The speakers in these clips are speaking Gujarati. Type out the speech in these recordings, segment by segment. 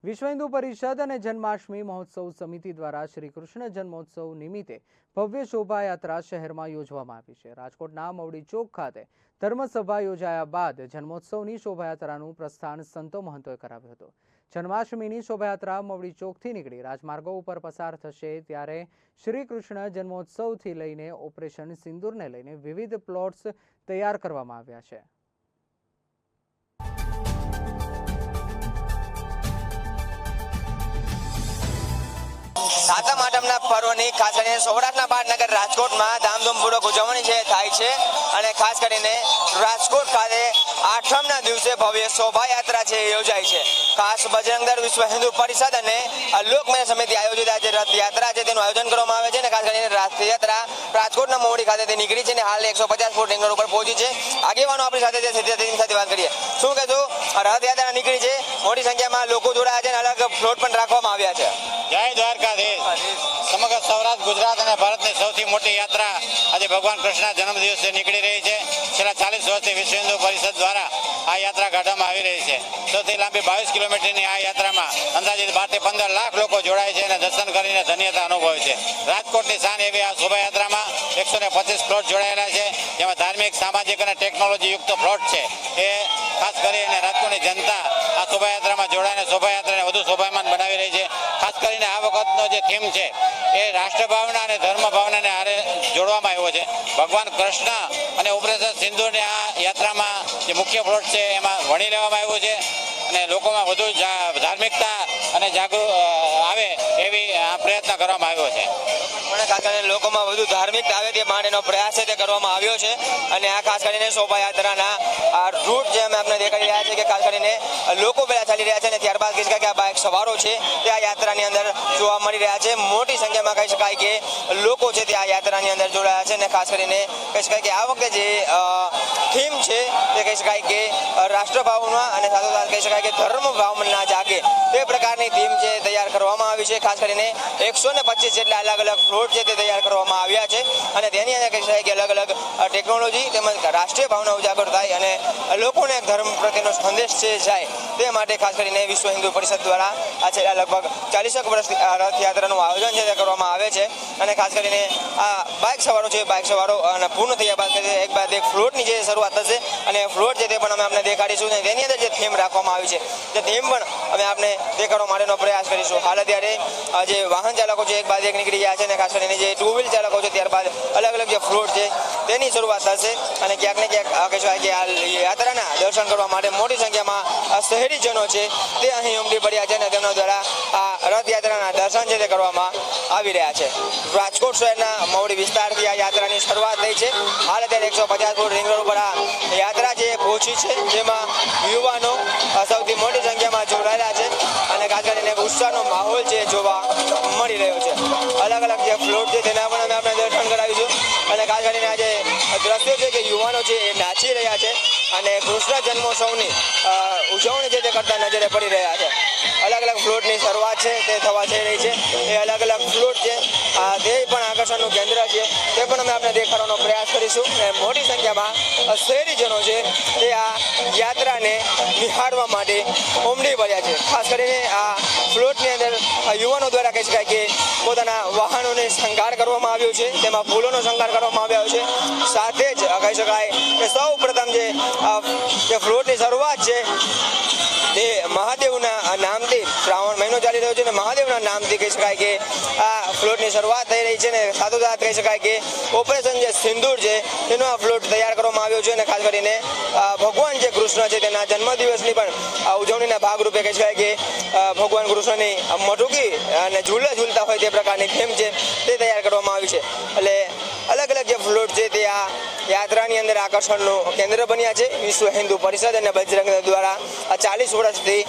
વિશ્વ હિન્દુ પરિષદ અને જન્માષ્ટમી મહોત્સવ સમિતિ દ્વારા શ્રી કૃષ્ણ જન્મોત્સવ નિમિત્તે ભવ્ય શોભાયાત્રા શહેરમાં યોજવામાં આવી છે। રાજકોટના મવડી ચોક ખાતે ધર્મસભા યોજાયા બાદ જન્મોત્સવની શોભાયાત્રાનું પ્રસ્થાન સંતો મહંતોએ કરાવ્યું હતું। જન્માષ્ટમીની શોભાયાત્રા મવડી ચોકથી નીકળી રાજમાર્ગો ઉપર પસાર થશે ત્યારે શ્રી કૃષ્ણ જન્મોત્સવથી લઈને ઓપરેશન સિંદૂરને લઈને વિવિધ પ્લોટ્સ તૈયાર કરવામાં આવ્યા છે। સાતમ આઠમના પર્વની ખાસ કરીને સૌરાષ્ટ્રના પાટનગર રાજકોટમાં ધામધૂમપૂર્વક ઉજવણી થાય છે અને ખાસ કરીને રાજકોટ ખાતે આઠમના દિવસે ભવ્ય શોભાયાત્રા છે યોજાય છે। ખાસ બજરંગ દળ વિશ્વ હિન્દુ પરિષદ અને લોકમેળા સમિતિ આયોજિત આજે રથયાત્રા છે તેનું આયોજન કરવામાં આવે છે અને ખાસ કરીને રથયાત્રા રાજકોટના મોવડી ખાતેથી નીકળી છે અને હાલ 150 ફૂટ રિંગ રોડ ઉપર પહોંચી છે। આગેવાનો આપણી સાથે છે સીધી સાથે વાત કરીએ। શું કહેશો, રથયાત્રા નીકળી છે, મોટી સંખ્યામાં લોકો જોડાયા છે અને અલગ ફ્લોટ પણ રાખવામાં આવ્યા છે। જય દ્વારકાધીશ। સમગ્ર સૌરાષ્ટ્ર ગુજરાત અને ભારતની સૌથી મોટી યાત્રા આજે ભગવાન કૃષ્ણના જન્મદિવસે નીકળી રહી છે। છેલ્લા 40 વર્ષથી વિશ્વ હિન્દુ પરિષદ દ્વારા આ યાત્રા કાઢવામાં આવી રહી છે। સૌથી લાંબી 22 કિલોમીટરની આ યાત્રામાં અંદાજિત 12 થી 15 લાખ લોકો જોડાય છે અને દર્શન કરીને ધન્યતા અનુભવે છે। રાજકોટની શાન એવી આ શોભાયાત્રામાં 125 પ્લોટ જોડાયેલા છે, જેમાં ધાર્મિક, સામાજિક અને ટેકનોલોજી યુક્ત પ્લોટ છે। એ ખાસ કરીને રાજકોટની જનતા આ શોભાયાત્રામાં જોડાઈને શોભાયાત્રાને વધુ શોભાયમાન બનાવી રહી છે। ખાસ કરીને આ વખતનો જે થીમ છે એ રાષ્ટ્રભાવના અને ધર્મ ભાવનાને હારે જોડવામાં આવ્યો છે। ભગવાન કૃષ્ણ અને ઓપરેશન સિંદૂરની આ યાત્રામાં જે મુખ્ય પ્લોટ છે એમાં વણી લેવામાં આવ્યું છે અને લોકોમાં વધુ ધાર્મિકતા અને જાગૃત આવે એવી આ પ્રયત્ન કરવામાં આવ્યો છે। ખાસ કરીને લોકોમાં વધુ ધાર્મિકતા આવે તે માટેનો પ્રયાસ છે તે કરવામાં આવ્યો છે અને આ ખાસ કરીને શોભાયાત્રાના આ રૂટ જે અમે આપણે દેખાઈ રહ્યા છે કે ખાસ કરીને લોકો પહેલા ચાલી રહ્યા છે અને ત્યારબાદ કહી શકાય કે આ બાઇક સવારો છે તે આ યાત્રાની અંદર જોવા મળી રહ્યા છે। મોટી સંખ્યામાં કહી શકાય કે લોકો છે તે આ યાત્રાની અંદર જોડાયા છે અને ખાસ કરીને કહી શકાય કે આ વખતે જે થીમ છે તે કહી શકાય કે રાષ્ટ્રભાવના અને સાથોસાથ કહી શકાય કે ધર્મ ભાવના જાગે તે પ્રકારની થીમ છે તૈયાર કરવામાં આવી છે। ખાસ કરીને 125 જેટલા અલગ અલગ ફ્લોટ છે તે તૈયાર કરવામાં આવ્યા છે અને તેની અંદર કહી શકાય કે અલગ અલગ ટેકનોલોજી તેમજ રાષ્ટ્રીય ભાવના ઉજાગર થાય અને લોકોને ધર્મ પ્રત્યેનો સંદેશ છે જાય તે માટે ખાસ કરીને વિશ્વ હિન્દુ પરિષદ દ્વારા આ છેલ્લા લગભગ 40 વર્ષથી આ રથયાત્રાનું આયોજન છે તે કરવામાં આવે છે અને ખાસ કરીને આ બાઇક સવારો છે, બાઇક સવારો અને પૂર્ણ થયા બાદ એક બાદ એક ફ્લોટની જે શરૂઆત થશે અને ફ્લોટ છે તે પણ અમે આપને દેખાડીશું અને તેની અંદર જે થીમ રાખવામાં આવી છે તે થીમ પણ અમે આપને દેખાડવા માટેનો પ્રયાસ કરીશું। હાલ અત્યારે જે વાહન ચાલકો છે એક બાદ એક નીકળી ગયા છે અને ખાસ કરીને જે 2 વ્હીલ ચાલકો છે ત્યારબાદ અલગ અલગ જે ફ્લોટ છે તેની શરૂઆત થશે અને ક્યાંક ને ક્યાંક કહેવાય કે આ યાત્રાના દર્શન કરવા માટે મોટી સંખ્યામાં શહેરીજનો છે તે અહીં ઉમટી પડ્યા છે અને તેમના દ્વારા આ રથયાત્રાના દર્શન છે તે કરવામાં આવી રહ્યા છે। રાજકોટ શહેરના મવડી વિસ્તારથી આ યાત્રાની શરૂઆત થઈ છે। હાલ અત્યારે 150 ફૂટ રિંગ રોડ ઉપર આ યાત્રા જે પહોંચી છે જેમાં યુવાનો સૌથી મોટી સંખ્યામાં જોડાયેલા છે અને ખાસ કરીને ઉત્સાહનો માહોલ છે જોવા મળી રહ્યો છે। અલગ અલગ જે ફ્લોટ છે તેના પણ અમે આપણે દર્શન કરાવીશું અને ખાસ કરીને આજે દ્રશ્યો છે કે યુવાનો છે એ નાચી રહ્યા છે અને કૃષ્ણ જન્મોત્સવની ઉજવણી છે તે કરતા નજરે પડી રહ્યા છે। અલગ અલગ ફ્લોટની શરૂઆત છે તે થવા જઈ રહી છે। એ અલગ અલગ ફ્લોટ છે તે પણ આકર્ષણનું કેન્દ્ર છે તે પણ અમે આપણે દેખાડવાનો પ્રયાસ કરીશું અને મોટી સંખ્યામાં શહેરીજનો છે તે આ યાત્રાને નિહાળવા માટે ઉમટી પડ્યા છે। ખાસ કરીને આ ફ્લોટની અંદર યુવાનો દ્વારા કહી શકાય કે પોતાના વાહનોને શણગાર કરવામાં આવ્યો છે, તેમાં ફૂલોનો શણગાર કરવામાં આવ્યો છે। સાથે જ કહી શકાય કે સૌ પ્રથમ જે ફ્લોટની શરૂઆત છે તે મહાદેવના નામથી શ્રાવણ મહિનો ચાલી રહ્યો છે અને મહાદેવના નામથી કહી શકાય કે આ ફ્લોટની શરૂઆત થઈ રહી છે અને સાથોસાથ કહી શકાય કે ઓપરેશન જે સિંદૂર છે તેનો આ ફ્લોટ તૈયાર કરવામાં આવ્યો છે અને ખાસ કરીને ભગવાન જે કૃષ્ણ છે તેના જન્મદિવસની પણ ઉજવણીના ભાગરૂપે કહી શકાય કે ભગવાન કૃષ્ણની મટુકી અને ઝૂલા ઝૂલતા હોય તે પ્રકારની થીમ છે તે તૈયાર કરવામાં આવી છે। એટલે અલગ અલગ જે ફ્લોટ છે તે આ યાત્રાની અંદર આકર્ષણનું કેન્દ્ર બન્યા છે। વિશ્વ હિન્દુ પરિષદ અને બજરંગ દળ દ્વારા આ 40 વર્ષથી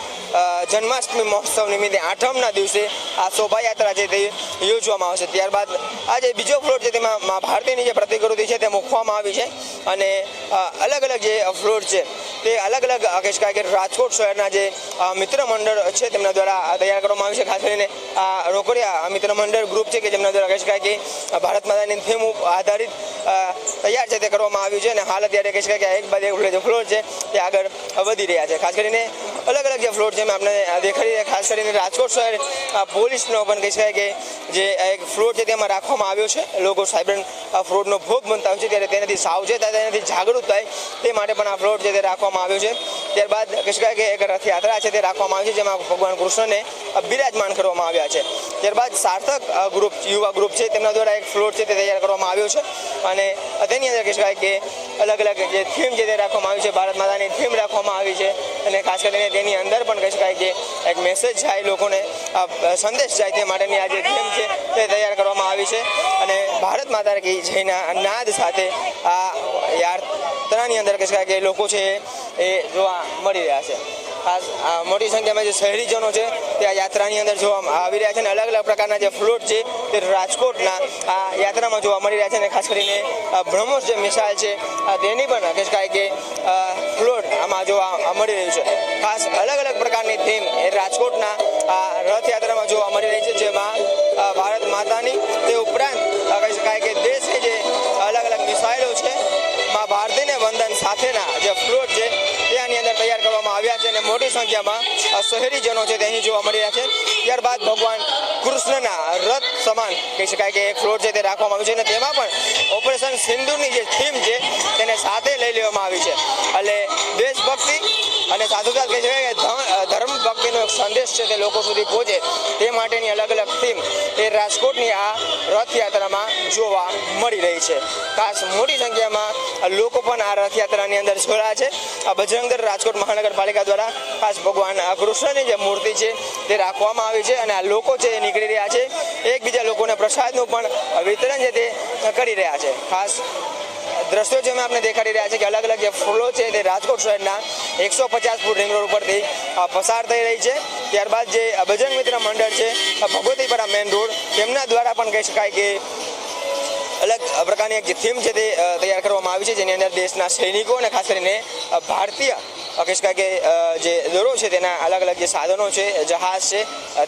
જન્માષ્ટમી મહોત્સવ નિમિત્તે આઠમના દિવસે આ શોભાયાત્રા છે તે યોજવામાં આવશે। ત્યારબાદ આ જે બીજો ફ્લોટ છે તેમાં મા ભારતીની જે પ્રતિકૃતિ છે તે મૂકવામાં આવી છે અને અલગ અલગ જે ફ્લોટ છે તે અલગ અલગ કહી શકાય કે રાજકોટ શહેરના જે મિત્ર મંડળ છે તેમના દ્વારા તૈયાર કરવામાં આવ્યું છે। ખાસ કરીને આ રોકડિયા મિત્ર મંડળ ગ્રુપ છે કે જેમના દ્વારા કહી શકાય કે ભારત માતાની થીમ આધારિત તૈયાર છે તે કરવામાં આવ્યું છે અને હાલ અત્યારે કહી શકાય કે એક બાદ એક ફ્લોર છે તે આગળ વધી રહ્યા છે। ખાસ કરીને અલગ અલગ જે ફ્લોટ જેમ આપણે દેખાડી રહ્યા, ખાસ કરીને રાજકોટ શહેર પોલીસનો પણ કહી શકાય કે જે એક ફ્લોટ છે તેમાં રાખવામાં આવ્યો છે. લોકો સાયબર ફ્રોડનો ભોગ બનતા હોય છે ત્યારે તેનાથી સાવચેત થાય, તેનાથી જાગૃત થાય તે માટે પણ આ ફ્લોટ છે તે રાખવામાં આવ્યો છે. ત્યારબાદ કહી શકાય કે એક રથયાત્રા છે તે રાખવામાં આવી છે, જેમાં ભગવાન કૃષ્ણને બિરાજમાન કરવામાં આવ્યા છે. ત્યારબાદ સાર્થક ગ્રુપ, યુવા ગ્રુપ છે, તેમના દ્વારા એક ફ્લોટ છે તે તૈયાર કરવામાં આવ્યો છે અને તેની અંદર કહી શકાય કે અલગ અલગ જે થીમ છે તે રાખવામાં આવી છે, ભારત માતાની થીમ રાખવામાં આવી છે અને ખાસ કરીને તેની અંદર પણ કહી શકાય કે એક મેસેજ જાય, લોકોને સંદેશ જાય તે માટેની આ જે થીમ છે તે તૈયાર કરવામાં આવી છે અને ભારત માતા કી જયના નાદ સાથે આ યાત્રાની અંદર કહી શકાય કે લોકો છે એ જોવા મળી રહ્યા છે. ખાસ મોટી સંખ્યામાં જે શહેરીજનો છે તે આ યાત્રાની અંદર જોવા આવી રહ્યા છે અને અલગ અલગ પ્રકારના જે ફ્લોટ છે તે રાજકોટના આ યાત્રામાં જોવા મળી રહ્યા છે અને ખાસ કરીને બ્રહ્મોસ જે મિસાઇલ છે તેની પણ કહી શકાય કે ફ્લોટ આમાં જોવા મળી રહ્યું છે. ખાસ અલગ અલગ પ્રકારની થીમ એ રાજકોટના આ રથયાત્રામાં જોવા મળી રહી છે, જેમાં ભારત માતાની તે ઉપરાંત કહી શકાય કે દેશની જે અલગ અલગ મિસાઇલો છે, મા ભારતીને વંદન સાથેના જે ફ્લોટ છે તે આની અંદર તૈયાર કરવામાં આવ્યા છે અને મોટી સંખ્યામાં શહેરીજનો છે તે અહીં જોવા મળી રહ્યા છે. ત્યારબાદ ભગવાન કૃષ્ણના રથ સમાન કહી શકાય કે એક ફ્લોટ છે તે રાખવામાં આવ્યું છે અને તેમાં પણ ઓપરેશન સિંદૂરની જે થીમ છે તેને સાથે લઈ લેવામાં આવી છે. એટલે દેશભક્તિ અને સાથોસાથ કહી શકાય કે ધર્મ ભક્તિનો એક સંદેશ છે તે લોકો સુધી પહોંચે તે માટેની અલગ અલગ થીમ એ રાજકોટની આ રથયાત્રામાં જોવા મળી રહી છે. ખાસ મોટી સંખ્યામાં લોકો પણ આ રથયાત્રાની અંદર જોડાયા છે. આ બજરંગદળ રાજકોટ મહાનગરપાલિકા દ્વારા ખાસ ભગવાન કૃષ્ણની જે મૂર્તિ છે તે રાખવામાં આવી છે અને આ લોકો છે એ નીકળી રહ્યા છે, એકબીજા લોકોને પ્રસાદનું પણ વિતરણ છે તે કરી રહ્યા છે. ખાસ દ્રશ્યો જેમાં આપણે દેખાડી રહ્યા છે કે અલગ અલગ જે ફૂલો છે તે રાજકોટ શહેરના 150 ફૂટ રિંગ રોડ ઉપરથી પસાર થઈ રહી છે. ત્યારબાદ જે બજરંગ મિત્ર મંડળ છે ભગવતીપરા મેન રોડ, તેમના દ્વારા પણ કહી શકાય કે અલગ પ્રકારની એક જે થીમ છે તે તૈયાર કરવામાં આવી છે, જેની અંદર દેશના સૈનિકો અને ખાસ કરીને ભારતીય કહી શકાય કે જે દળો છે તેના અલગ અલગ જે સાધનો છે, જહાજ છે,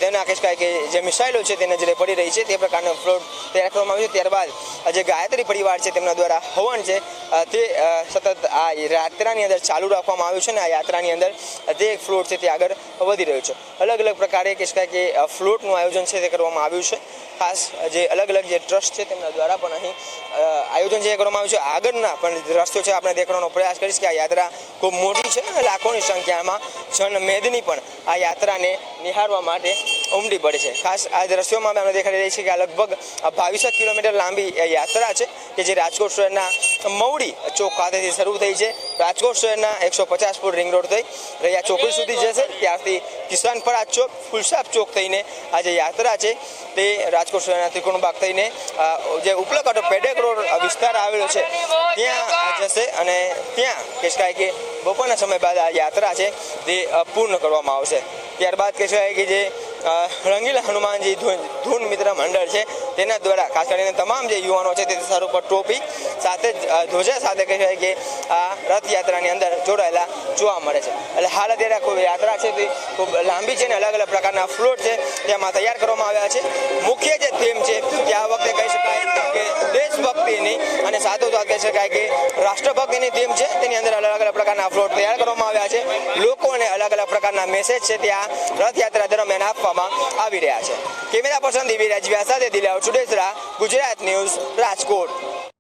તેના કહી શકાય કે જે મિસાઇલો છે તે નજરે પડી રહી છે તે પ્રકારનો ફ્લોટ તૈયાર કરવામાં આવ્યો છે. ત્યારબાદ જે ગાયત્રી પરિવાર છે તેમના દ્વારા હવન છે તે સતત આ યાત્રાની અંદર ચાલુ રાખવામાં આવ્યું છે અને આ યાત્રાની અંદર તે એક ફ્લોટ છે તે આગળ વધી રહ્યો છે. અલગ અલગ પ્રકારે કહી શકાય કે ફ્લોટનું આયોજન છે તે કરવામાં આવ્યું છે. ખાસ જે અલગ અલગ જે ટ્રસ્ટ છે તેમના દ્વારા પણ અહીં આયોજન જે કરવામાં આવ્યું છે. આગળના પણ રસ્તો છે આપણે દેખાડવાનો પ્રયાસ કરીશ કે આ યાત્રા ખૂબ મોટી છે અને લાખોની સંખ્યામાં જનમેદની પણ આ યાત્રાને નિહાળવા માટે ઉમટી પડે છે. ખાસ આ દ્રશ્યોમાં આપણે દેખાડી રહી છે કે આ લગભગ 22 કિલોમીટર લાંબી યાત્રા છે કે જે રાજકોટ શહેરના મવડી ચોક ખાતેથી શરૂ થઈ છે. રાજકોટ શહેરના 150 ફૂટ રિંગ રોડ થઈ રહ્યા ચોકડી સુધી જશે, ત્યારથી કિસાનપરા ચોક, ફુલસાપ ચોક થઈને આ જે યાત્રા છે તે રાજકોટ શહેરના ત્રિકોણબાગ થઈને જે ઉપલકટ પેડેક રોડ વિસ્તાર આવેલો છે ત્યાં જશે અને ત્યાં કહી શકાય કે બપોરના સમય બાદ આ યાત્રા છે તે પૂર્ણ કરવામાં આવશે. ત્યારબાદ કહી શકાય કે જે રંગીલા હનુમાનજી ધૂન મિત્ર મંડળ છે તેના દ્વારા ખાસ કરીને તમામ જે યુવાનો છે તે સર ઉપર ટોપી સાથે જ ધ્વજા સાથે કહી શકાય કે આ રથયાત્રાની અંદર જોડાયેલા જોવા મળે છે. એટલે હાલ અત્યારે ખૂબ યાત્રા છે તે ખૂબ લાંબી છે અને અલગ અલગ પ્રકારના ફ્લોટ છે તેમાં તૈયાર કરવામાં આવ્યા છે. મુખ્ય જે થીમ છે કે આ વખતે કહી શકાય કે દેશભક્તિની અને સાથોસાથ કહી શકાય કે રાષ્ટ્રભક્તિની થીમ છે, તેની અંદર અલગ અલગ પ્રકારના ફ્લોટ તૈયાર કરવામાં આવ્યા છે. લોકોને અલગ અલગ પ્રકારના મેસેજ છે ત્યાં રથયાત્રા દરમિયાન આપવામાં આવી રહ્યા છે. કેમેરા પર્સન દિવ્યરાજ વ્યાસ સાથે દિલાવર સુડેસરા, ગુજરાત ન્યૂઝ, રાજકોટ.